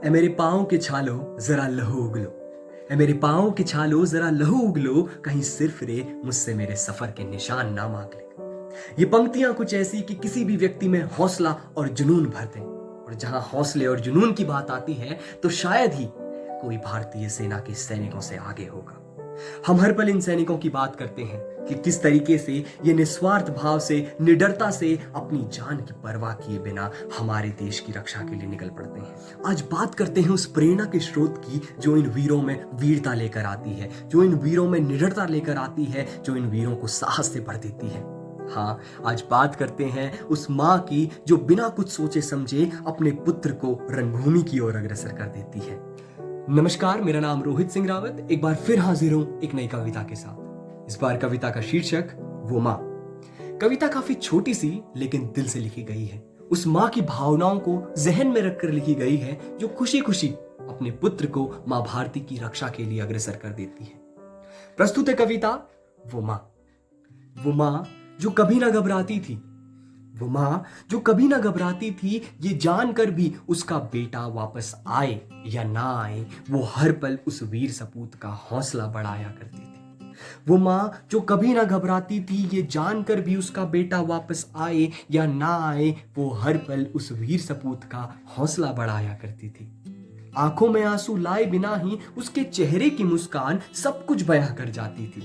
ए मेरे पाँव के छालो जरा लहू उगलो, ए मेरे पाँव के छालो जरा लहू उगलो, कहीं सिर्फ रे मुझसे मेरे सफर के निशान ना मांग ले। ये पंक्तियां कुछ ऐसी कि किसी भी व्यक्ति में हौसला और जुनून भर दें, और जहां हौसले और जुनून की बात आती है तो शायद ही कोई भारतीय सेना के सैनिकों से आगे होगा। हम हर पल इन सैनिकों की बात करते हैं कि किस तरीके से ये निस्वार्थ भाव से, निडरता से, अपनी जान की परवाह किए बिना हमारे देश की रक्षा के लिए निकल पड़ते हैं। आज बात करते हैं उस प्रेरणा के स्रोत की जो इन वीरों में वीरता लेकर आती है, जो इन वीरों में निडरता लेकर आती है, जो इन वीरों को साहस से भर देती है। हाँ, आज बात करते हैं उस माँ की जो बिना कुछ सोचे समझे अपने पुत्र को रणभूमि की ओर अग्रसर कर देती है। नमस्कार, मेरा नाम रोहित सिंह रावत एक बार फिर हाजिर हूं एक नई कविता के साथ। इस बार कविता का शीर्षक वो माँ। कविता काफी छोटी सी लेकिन दिल से लिखी गई है। उस माँ की भावनाओं को जहन में रखकर लिखी गई है जो खुशी खुशी अपने पुत्र को माँ भारती की रक्षा के लिए अग्रसर कर देती है। प्रस्तुत है कविता वो माँ। वो माँ जो कभी ना घबराती थी, वो माँ जो कभी ना घबराती थी, ये जानकर भी उसका बेटा वापस आए या ना आए, वो हर पल उस वीर सपूत का हौसला बढ़ाया करती थी। वो माँ जो कभी ना घबराती थी, ये जानकर भी उसका बेटा वापस आए या ना आए, वो हर पल उस वीर सपूत का हौसला बढ़ाया करती थी। आंखों में आंसू लाए बिना ही उसके चेहरे की मुस्कान सब कुछ बयां कर जाती थी।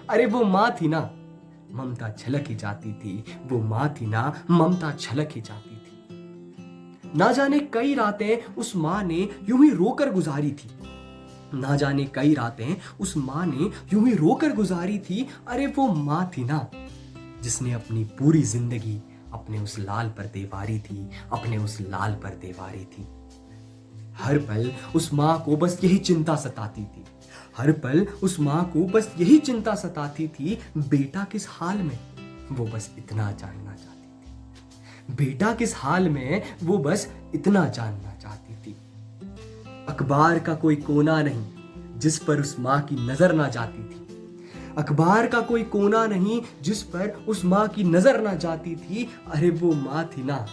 अरे वो माँ थी ना, ममता छलक ही जाती थी। वो माँ थी ना, ममता छलक ही जाती थी। ना जाने कई रातें उस माँ ने यूं ही रोकर गुजारी थी। ना जाने कई रातें उस माँ ने यूं ही रोकर गुजारी थी। अरे वो माँ थी ना, जिसने अपनी पूरी जिंदगी अपने उस लाल पर देवारी थी, अपने उस लाल पर देवारी थी। हर पल उस माँ को बस यही चिंता सताती थी। हर पल उस माँ को बस यही चिंता सताती थी, बेटा किस हाल में, वो बस इतना जानना चाहती थी। बेटा किस हाल में, वो बस इतना जानना चाहती थी। अखबार का कोई कोना नहीं जिस पर उस माँ की नजर ना जाती थी। अखबार का कोई कोना नहीं जिस पर उस माँ की नजर ना जाती थी। अरे वो माँ थी ना,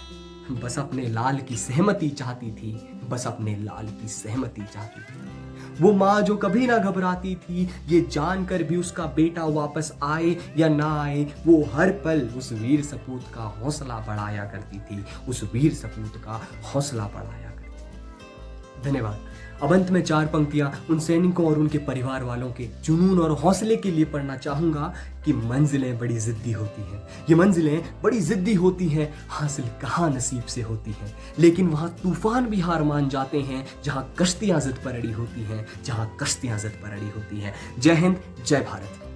बस अपने लाल की सहमति चाहती थी, बस अपने लाल की सहमति चाहती थी। वो माँ जो कभी ना घबराती थी, ये जानकर भी उसका बेटा वापस आए या ना आए, वो हर पल उस वीर सपूत का हौसला बढ़ाया करती थी, उस वीर सपूत का हौसला बढ़ाया करती थी। धन्यवाद। अब अंत में 4 पंक्तियां उन सैनिकों और उनके परिवार वालों के जुनून और हौसले के लिए पढ़ना चाहूंगा कि मंजिलें बड़ी जिद्दी होती हैं, ये मंजिलें बड़ी जिद्दी होती हैं, हासिल कहाँ नसीब से होती हैं, लेकिन वहां तूफान भी हार मान जाते हैं जहां कश्तियां जिद पर अड़ी होती हैं, जहां कश्तियां जिद पर अड़ी होती हैं। जय हिंद, जय भारत।